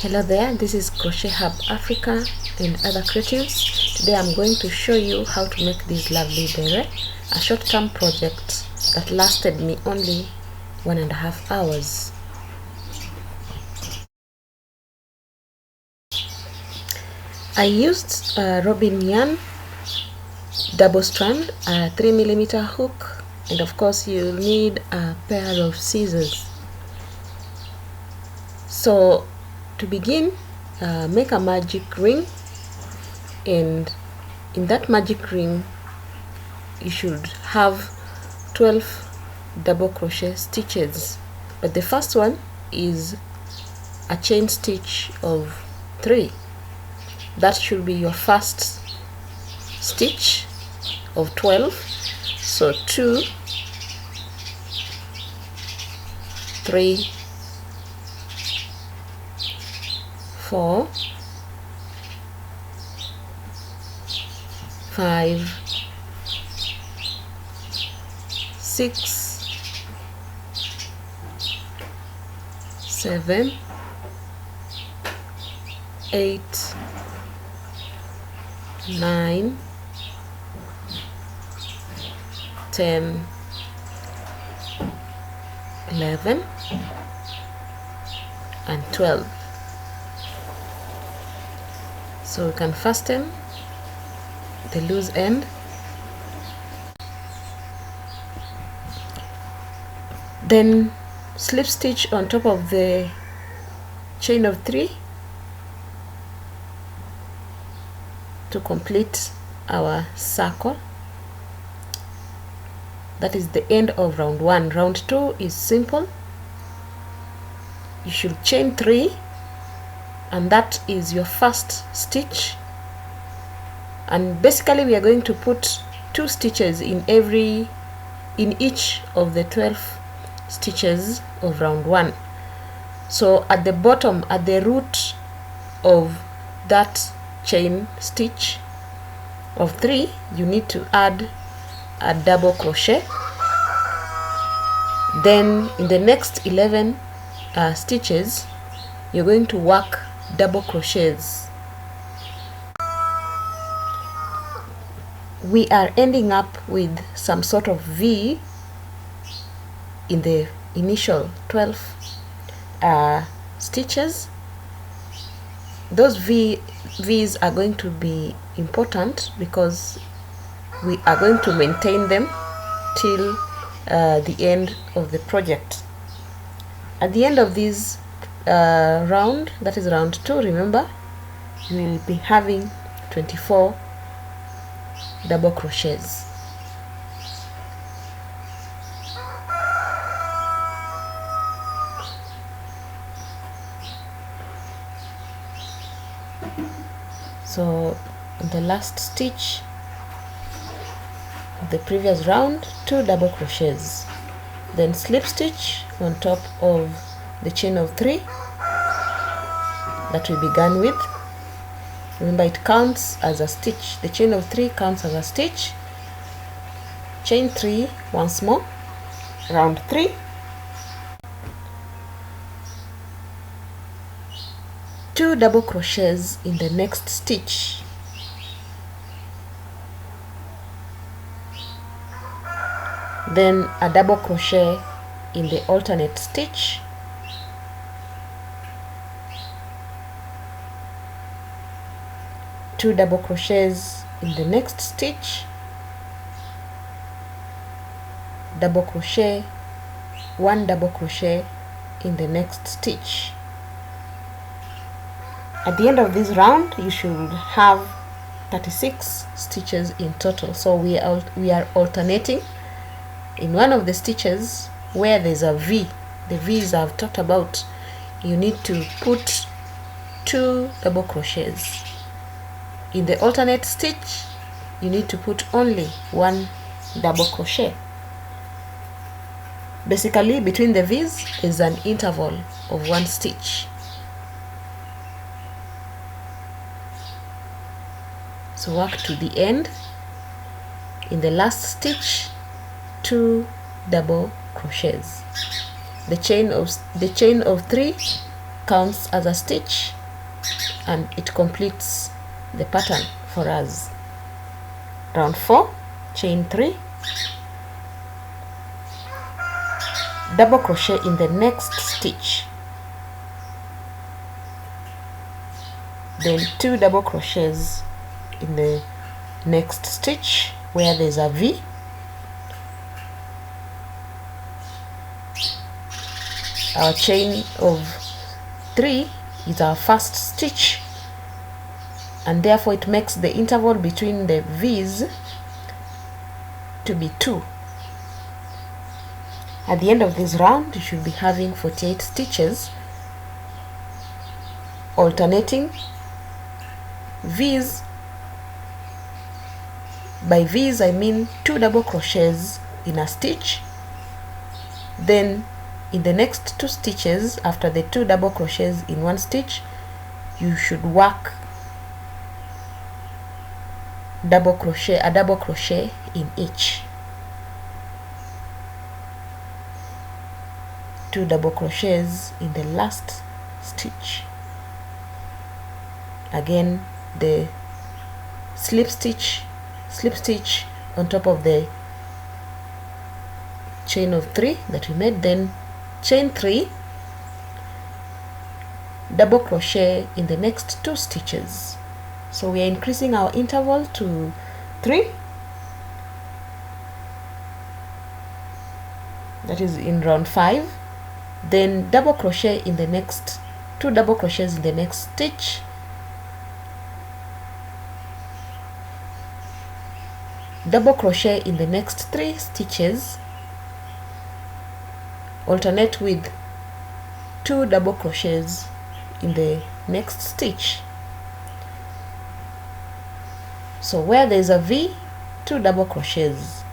Hello there, this is Crochet Hub Africa and other creatives. Today I'm going to show you how to make this lovely beret, a short-term project that lasted me only 1.5 hours. I used robin yarn, double strand, a 3mm hook, and of course you'll need a pair of scissors. So to begin, make a magic ring, and in that magic ring you should have 12 double crochet stitches, but the first one is a chain stitch of 3. That should be your first stitch of 12. So 2, 3, 4, 5, 6, 7, 8, 9, 10, 11, and 12. So we can fasten the loose end, then slip stitch on top of the chain of 3 to complete our circle. That is the end of round 1. Round 2 is simple. You should chain 3, and that is your first stitch, and basically we are going to put 2 stitches in each of the 12 stitches of round 1. So at the bottom, at the root of that chain stitch of 3, you need to add a double crochet. Then in the next 11 stitches you're going to work double crochets. We are ending up with some sort of V in the initial 12 stitches. Those V's are going to be important because we are going to maintain them till the end of the project. At the end of this round, that is round 2, remember, you will be having 24 double crochets. So in the last stitch of the previous round, 2 double crochets, then slip stitch on top of the chain of 3 that we began with. Remember, it counts as a stitch. The chain of 3 counts as a stitch. Chain 3 once more, round 3, 2 double crochets in the next stitch, then a double crochet in the alternate stitch, two double crochets in the next stitch, double crochet, 1 double crochet in the next stitch. At the end of this round you should have 36 stitches in total. So we are alternating. In one of the stitches where there's a V, the V's I've talked about, you need to put 2 double crochets. In the alternate stitch you need to put only 1 double crochet. Basically between the V's is an interval of 1 stitch. So work to the end. In the last stitch, 2 double crochets. The chain of 3 counts as a stitch and it completes the pattern for us. Round 4, chain 3, double crochet in the next stitch, then 2 double crochets in the next stitch where there's a V, our chain of 3 is our first stitch, and therefore it makes the interval between the V's to be 2. At the end of this round, you should be having 48 stitches, alternating V's. By V's I mean 2 double crochets in a stitch, then in the next 2 stitches after the 2 double crochets in one stitch, you should work a double crochet in each. 2 double crochets in the last stitch. Again, the slip stitch on top of the chain of 3 that we made, then chain 3, double crochet in the next 2 stitches. So we are increasing our interval to 3, that is in round 5, then double crochet in the next 2 double crochets in the next stitch, double crochet in the next 3 stitches, alternate with 2 double crochets in the next stitch. So where there is a V, 2 double crochets.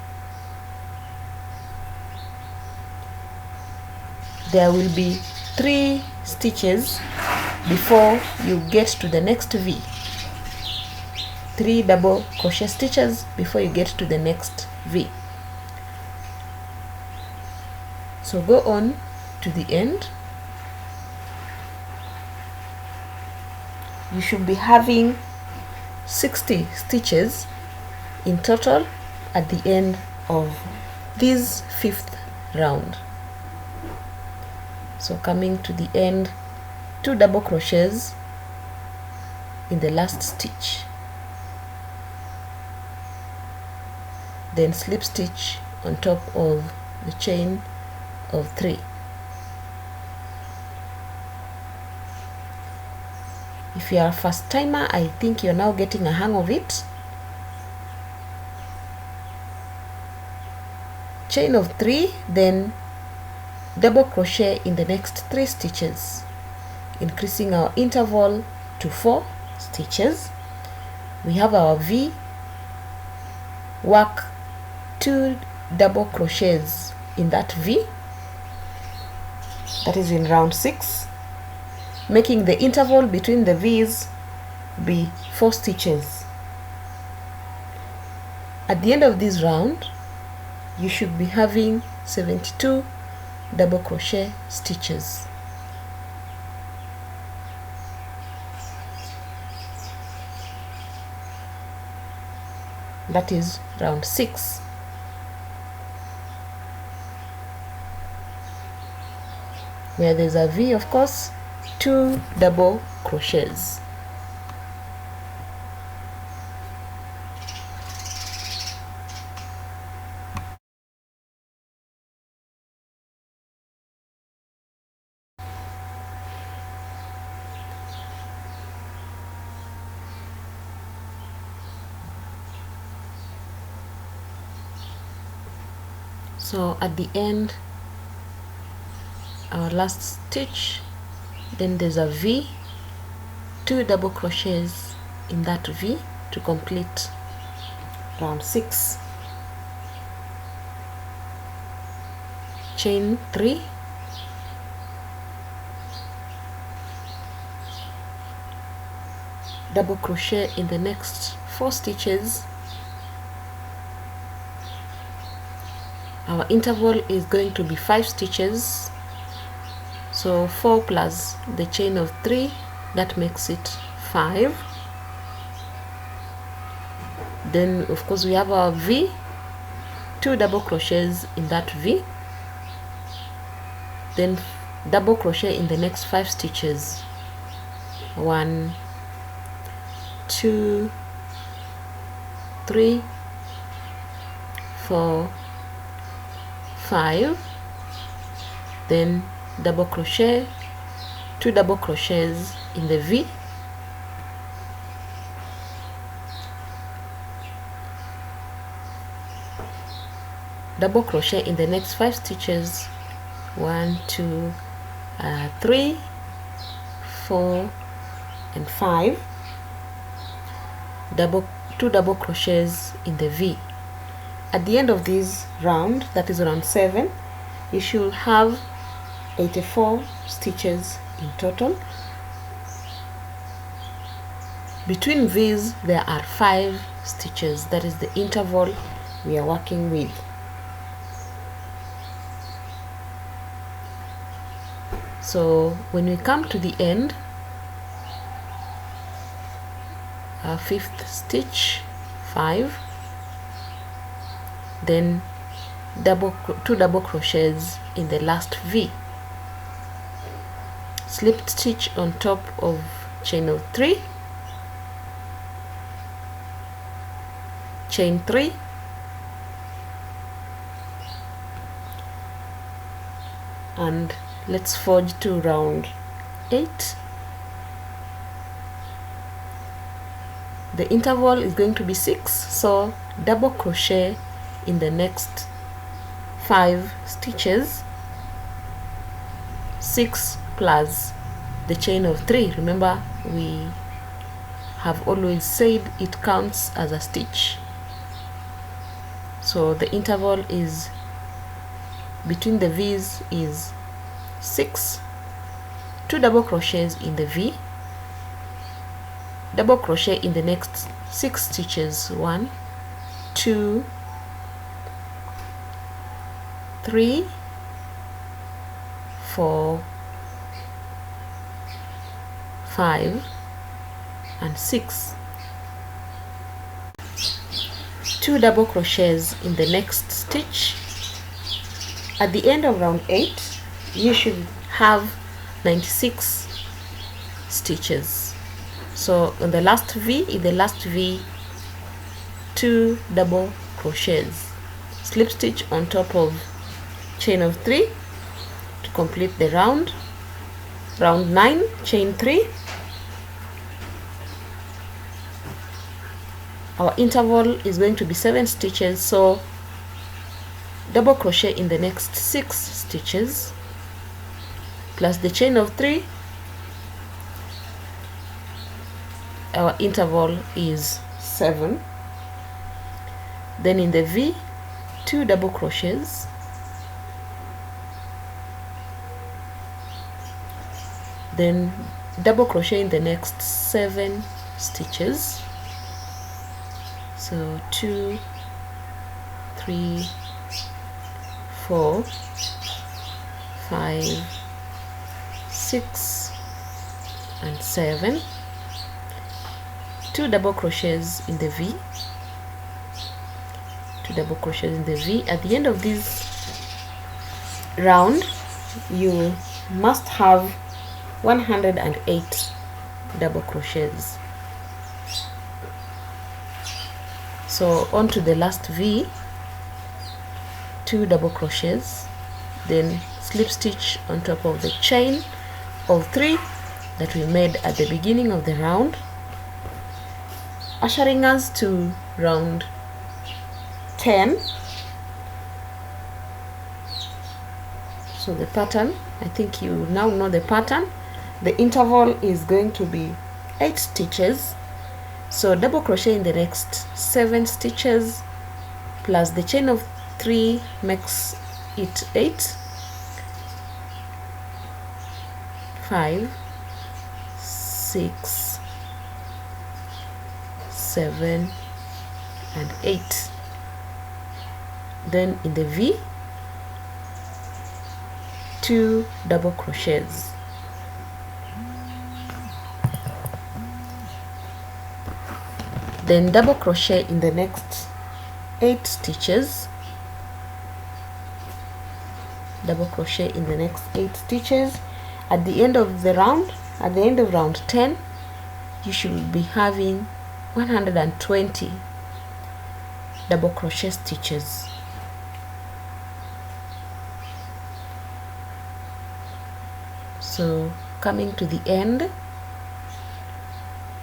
There will be 3 stitches before you get to the next V. 3 double crochet stitches before you get to the next V. So go on to the end. You should be having 60 stitches in total at the end of this 5th round. So coming to the end, 2 double crochets in the last stitch, then slip stitch on top of the chain of 3. If you are a first timer, I think you're now getting a hang of it. Chain of 3, then double crochet in the next 3 stitches, increasing our interval to 4 stitches. We have our V, work 2 double crochets in that V, that is in round 6, making the interval between the V's be 4 stitches. At the end of this round, you should be having 72 double crochet stitches. That is round 6. Where there's a V, of course, 2 double crochets. So at the end, our last stitch, then there's a V, 2 double crochets in that V to complete round 6. Chain 3, double crochet in the next 4 stitches. Our interval is going to be 5 stitches, So 4 plus the chain of 3, that makes it 5. Then of course we have our V, 2 double crochets in that V, then double crochet in the next 5 stitches. 1, 2, 3, 4, 5, then double crochet, 2 double crochets in the V, double crochet in the next 5 stitches. 1, 2, 3, 4 and 5, 2 double crochets in the V. At the end of this round, that is round 7, you should have 84 stitches in total. Between these there are 5 stitches, that is the interval we are working with. So when we come to the end, our 5th stitch, 5, then 2 double crochets in the last V, slip stitch on top of chain of 3, chain 3, and let's forge to round 8. The interval is going to be 6, so double crochet in the next 5 stitches, 6 plus the chain of 3. Remember, we have always said it counts as a stitch, so the interval is between the V's is 6, 2 double crochets in the V, double crochet in the next 6 stitches. 1, 2, 3, 4, 5 and 6, 2 double crochets in the next stitch. At the end of round 8, you should have 96 stitches. So on the last V, in the last V, 2 double crochets, slip stitch on top of chain of 3 to complete the round. Round 9, chain 3. Our interval is going to be 7 stitches, so double crochet in the next 6 stitches plus the chain of 3. Our interval is 7. Then in the V, 2 double crochets, then double crochet in the next 7 stitches. So 2, 3, 4, 5, 6 and 7, 2 double crochets in the V, 2 double crochets in the V. At the end of this round, you must have 108 double crochets. So on to the last V, 2 double crochets, then slip stitch on top of the chain of 3 that we made at the beginning of the round, ushering us to round 10. So the pattern, I think you now know the pattern. The interval is going to be 8 stitches, so double crochet in the next 7 stitches plus the chain of 3 makes it 8, 5, 6, 7 and 8. Then in the V, 2 double crochets. Then double crochet in the next 8 stitches. Double crochet in the next 8 stitches. At the end of the round, at the end of round 10, you should be having 120 double crochet stitches. So coming to the end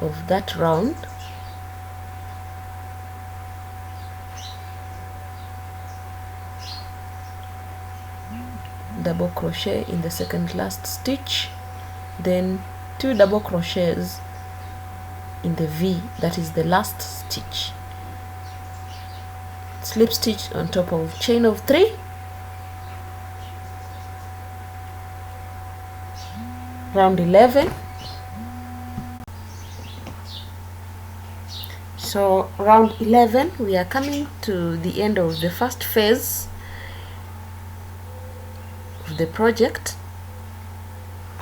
of that round, double crochet in the second last stitch, then 2 double crochets in the V, that is the last stitch. Slip stitch on top of chain of 3, round 11. So round 11, we are coming to the end of the first phase of the project.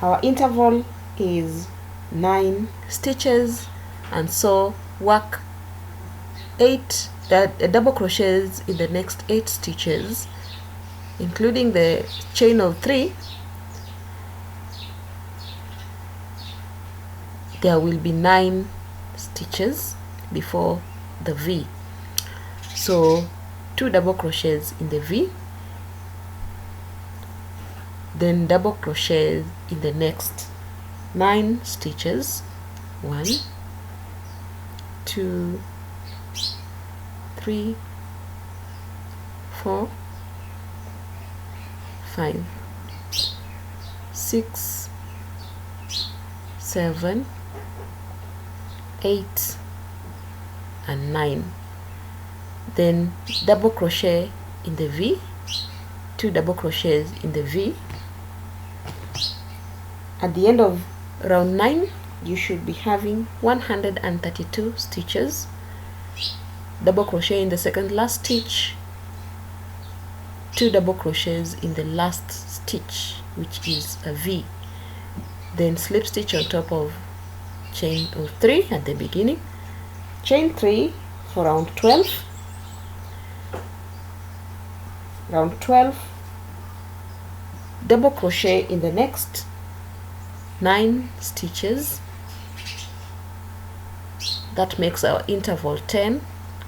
Our interval is 9 stitches, and so work 8 double crochets in the next 8 stitches, including the chain of 3. There will be 9 stitches before the V. So 2 double crochets in the V, then double crochet in the next 9 stitches. 1, 2, 3, 4, 5, 6, 7, 8 and 9. Then double crochet in the V, 2 double crochets in the V. At the end of round 9, you should be having 132 stitches. Double crochet in the second last stitch, 2 double crochets in the last stitch, which is a V. Then slip stitch on top of chain of 3 at the beginning, chain 3 for round 12. Round 12, double crochet in the next 9 stitches. That makes our interval 10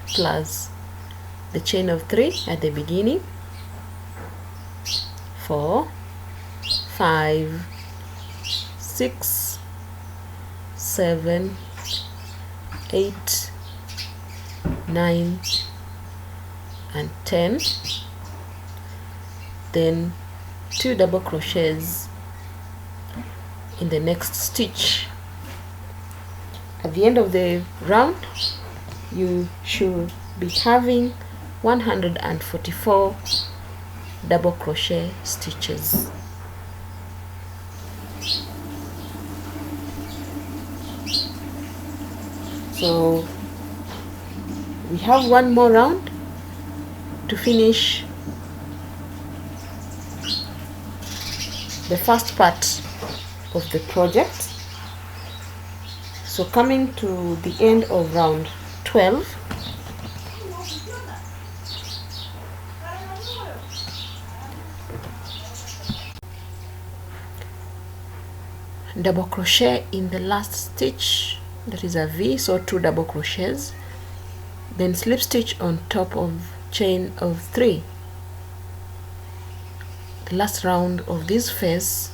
plus the chain of 3 at the beginning. 4, 5, 6, 7, 8, 9 and 10. Then 2 double crochets in the next stitch. At the end of the round, you should be having 144 double crochet stitches. So we have one more round to finish the first part of the project. So coming to the end of round 12, double crochet in the last stitch, that is a V, so 2 double crochets, then slip stitch on top of chain of 3. The last round of this phase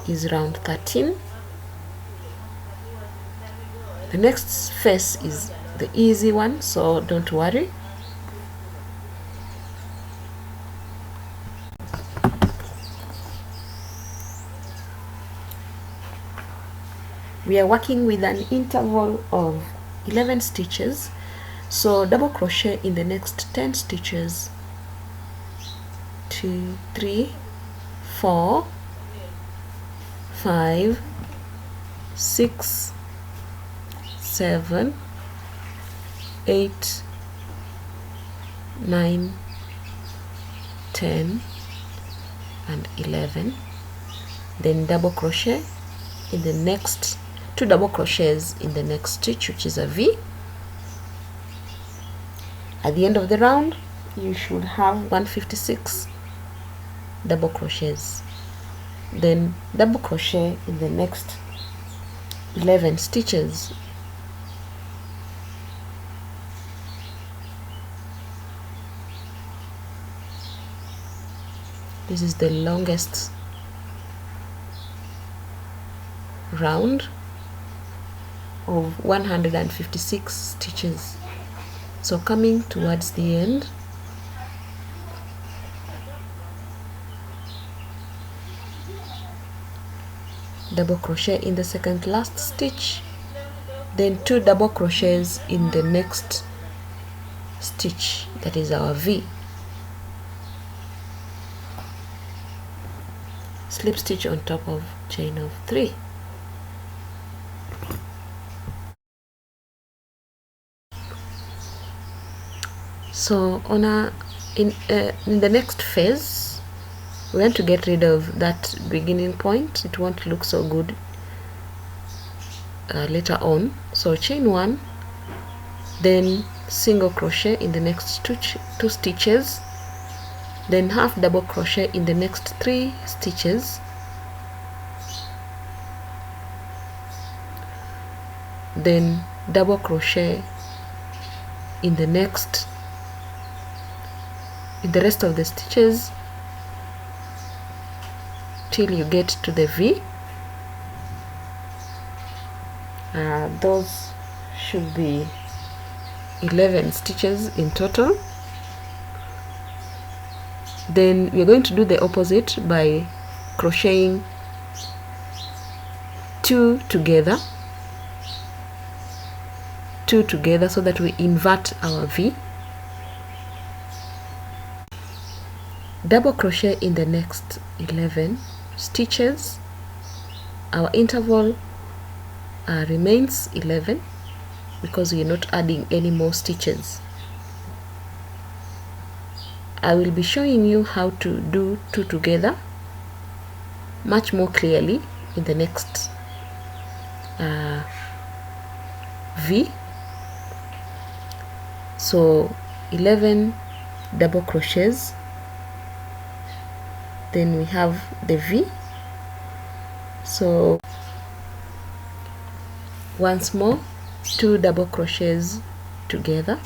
is round 13. The next phase is the easy one, so don't worry. We are working with an interval of 11 stitches, so double crochet in the next 10 stitches. 2, 3, 4, 5, 6, 7, 8, 9, 10 and 11. then double crochet in the next, 2 double crochets in the next stitch, which is a V. At the end of the round you should have 156 double crochets, then double crochet in the next 11 stitches. This is the longest round of 156 stitches. So coming towards the end, double crochet in the second last stitch, then 2 double crochets in the next stitch, that is our V. Slip stitch on top of chain of 3. So in the next phase we want to get rid of that beginning point. It won't look so good later on. So chain 1, then single crochet in the next 2 stitches, then half double crochet in the next 3 stitches, then double crochet in the rest of the stitches till you get to the V. Those should be 11 stitches in total. Then we're going to do the opposite by crocheting 2 together, so that we invert our V. Double crochet in the next 11 stitches. Our interval remains 11 because we are not adding any more stitches. I will be showing you how to do 2 together much more clearly in the next V. So 11 double crochets, then we have the V. So once more, 2 double crochets together,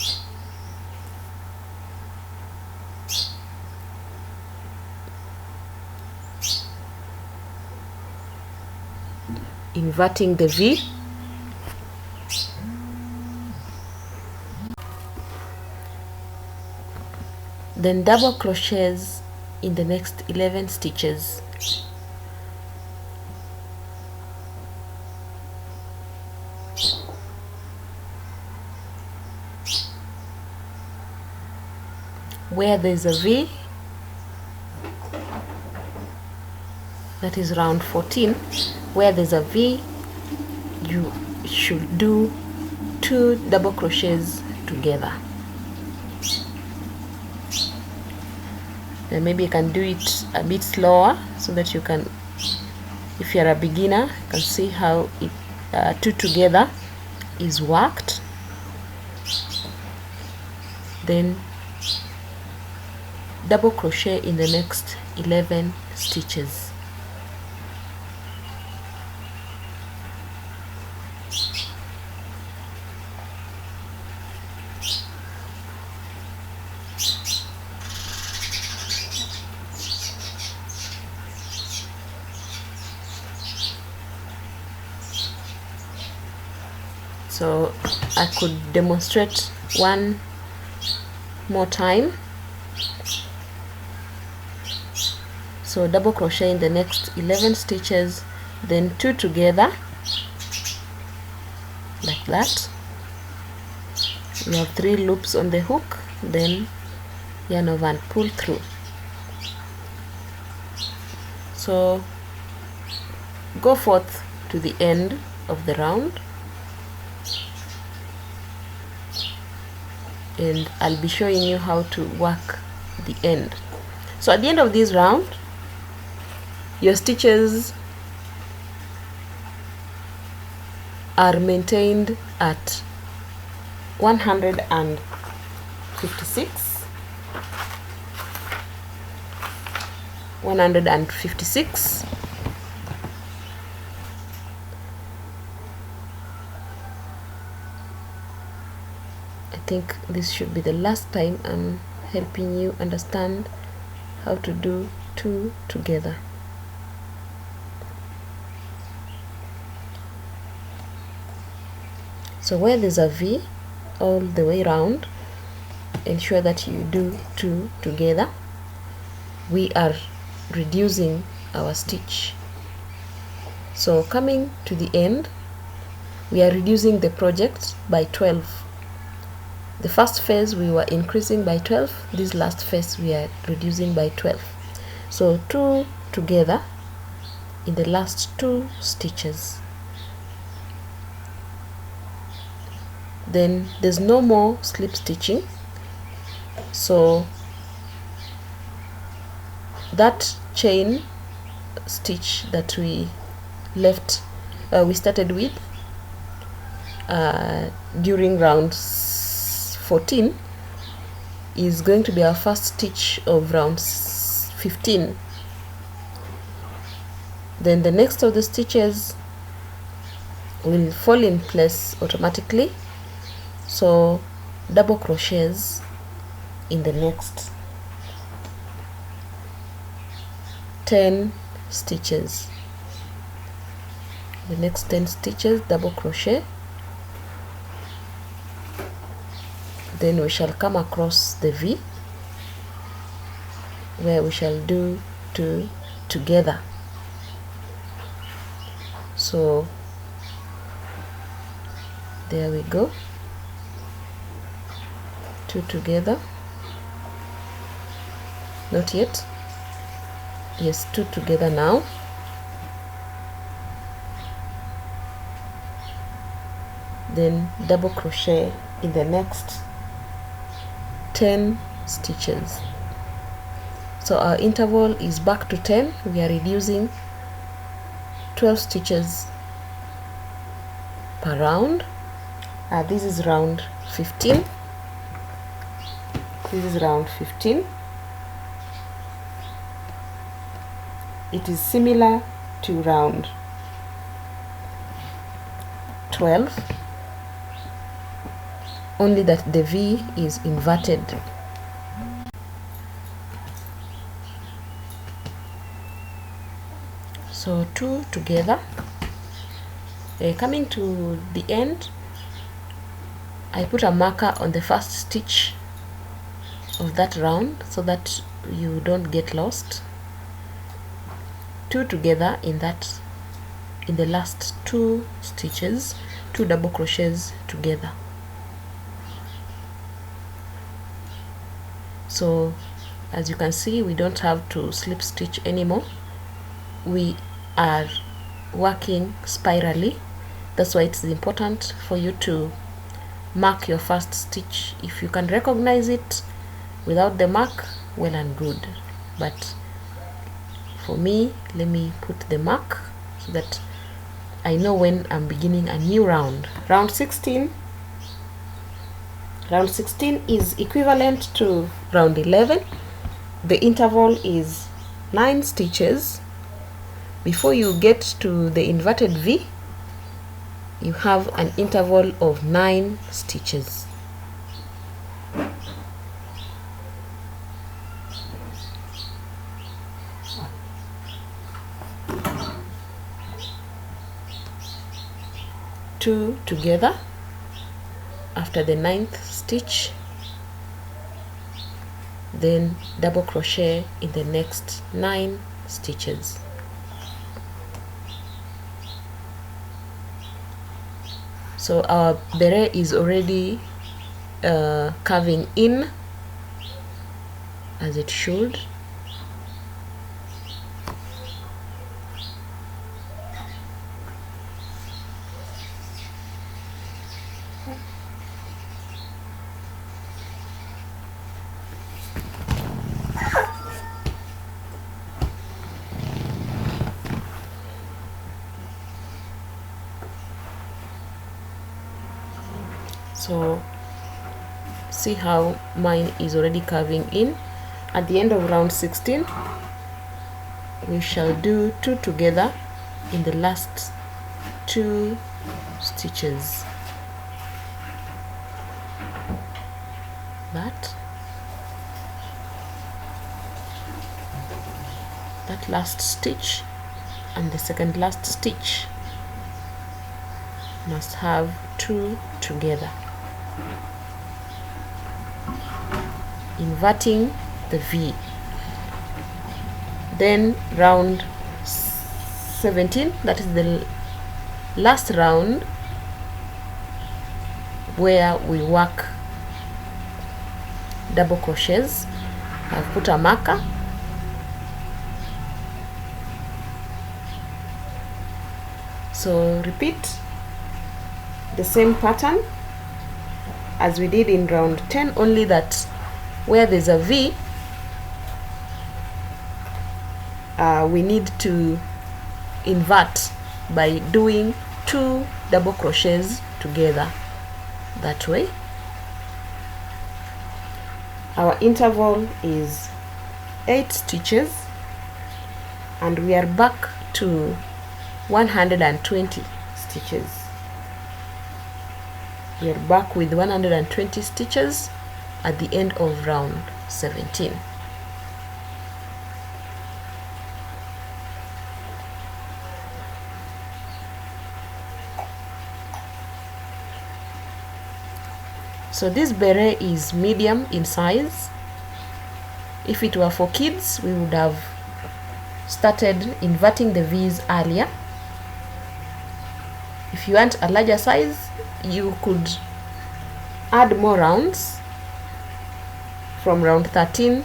inverting the V, then double crochets in the next 11 stitches. Where there's a V, that is round 14, where there's a V, you should do 2 double crochets together. And maybe you can do it a bit slower so that you can, if you're a beginner, you can see how it 2 together is worked. Then double crochet in the next 11 stitches. So I could demonstrate one more time. So double crochet in the next 11 stitches, then 2 together like that. You have 3 loops on the hook, then yarn over and pull through. So go forth to the end of the round, and I'll be showing you how to work the end. So at the end of this round, your stitches are maintained at 156. 156. I think this should be the last time I'm helping you understand how to do two together. So where there's a V all the way around, ensure that you do two together. We are reducing our stitch. So coming to the end, we are reducing the project by 12. The first phase we were increasing by 12, this last phase we are reducing by 12. So two together in the last two stitches. Then there's no more slip stitching, so that chain stitch that we started with during round 14 is going to be our first stitch of round 15. Then the next of the stitches will fall in place automatically, so double crochets in the next 10 stitches. The next 10 stitches, double crochet. Then we shall come across the V, where we shall do two together. So there we go, two together. Not yet. Yes, two together now. Then double crochet in the next 10 stitches. So our interval is back to 10. We are reducing 12 stitches per round. This is round 15. This is round 15. It is similar to round 12, only that the V is inverted. So two together. Coming to the end, I put a marker on the first stitch of that round so that you don't get lost. Two together in the last two stitches, two double crochets together. So as you can see, we don't have to slip stitch anymore. We are working spirally. That's why it's important for you to mark your first stitch. If you can recognize it without the mark, well and good, but for me, let me put the mark so that I know when I'm beginning a new round. Round 16 is equivalent to round 11. The interval is 9 stitches. Before you get to the inverted V, you have an interval of 9 stitches. Two together after the 9th stitch, then double crochet in the next 9 stitches. So our beret is already curving in as it should. So see how mine is already curving in. At the end of round 16, we shall do 2 together in the last 2 stitches. That last stitch and the second last stitch must have 2 together, inverting the V. Then round 17, that is the last round where we work double crochets. I've put a marker. So repeat the same pattern as we did in round 10, only that where there's a V, we need to invert by doing 2 double crochets together. That way our interval is 8 stitches, and we are back to 120 stitches. We are back with 120 stitches at the end of round 17. So this beret is medium in size. If it were for kids, we would have started inverting the V's earlier. If you want a larger size, you could add more rounds. From round 13,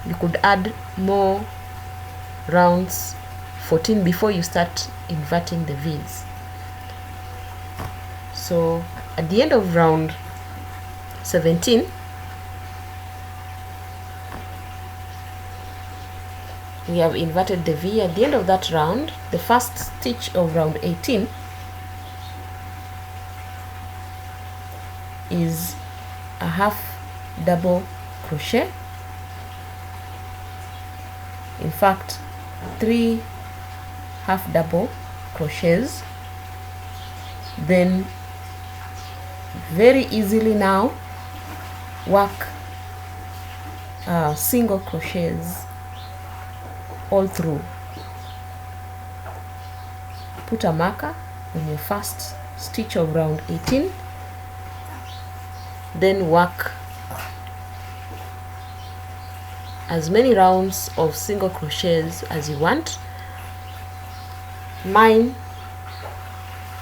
you could add more rounds, 14, before you start inverting the V's. So at the end of round 17, we have inverted the V. At the end of that round, the first stitch of round 18 is a half double crochet. In fact, 3 half double crochets. Then very easily now work single crochets all through. Put a marker on your first stitch of round 18, then work as many rounds of single crochets as you want. Mine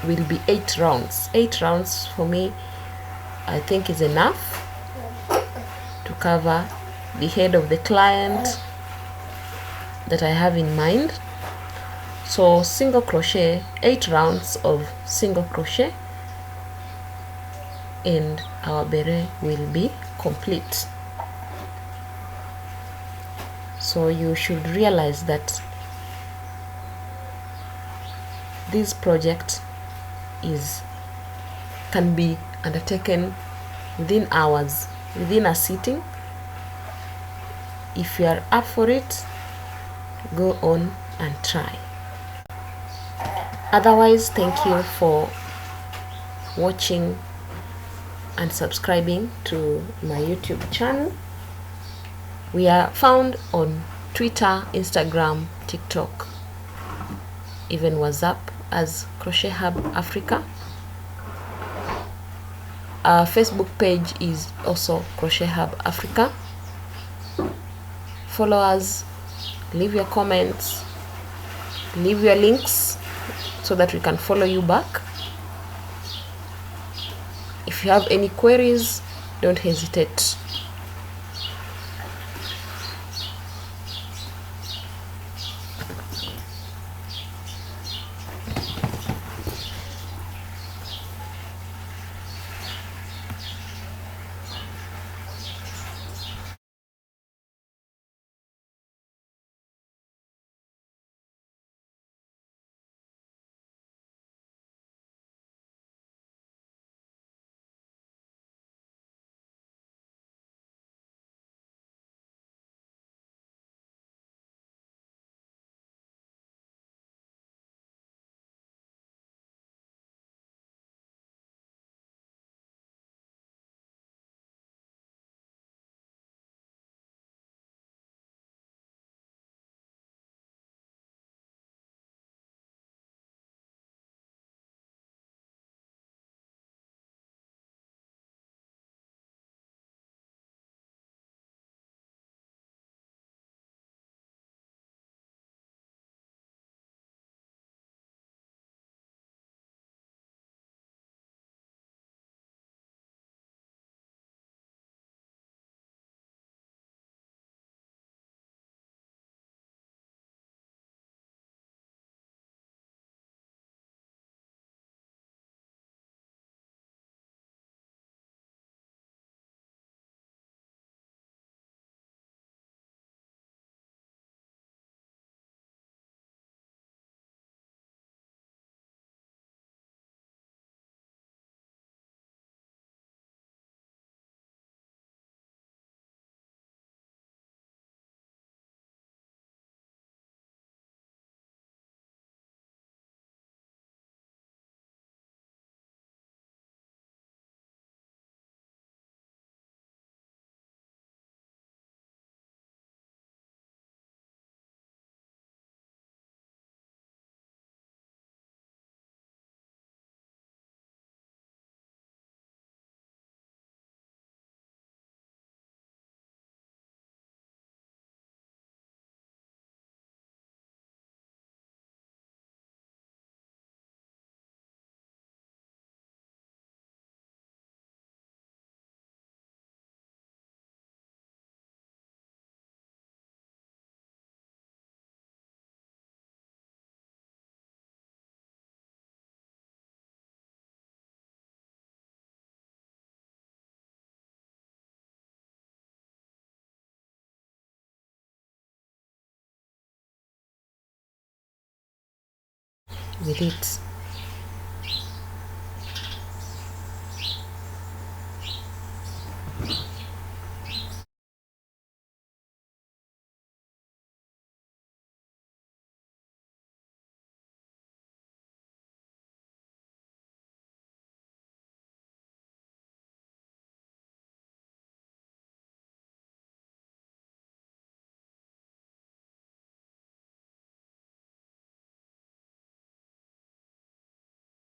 will be 8 rounds. 8 rounds for me, I think, is enough to cover the head of the client that I have in mind. So single crochet, 8 rounds of single crochet, and our beret will be complete. So you should realize that this project can be undertaken within hours, within a sitting. If you are up for it, go on and try. Otherwise, thank you for watching and subscribing to my YouTube channel. We are found on Twitter, Instagram, TikTok, even WhatsApp as Crochet Hub Africa. Our Facebook page is also Crochet Hub Africa. Follow us, leave your comments, leave your links so that we can follow you back. If you have any queries, don't hesitate. with it.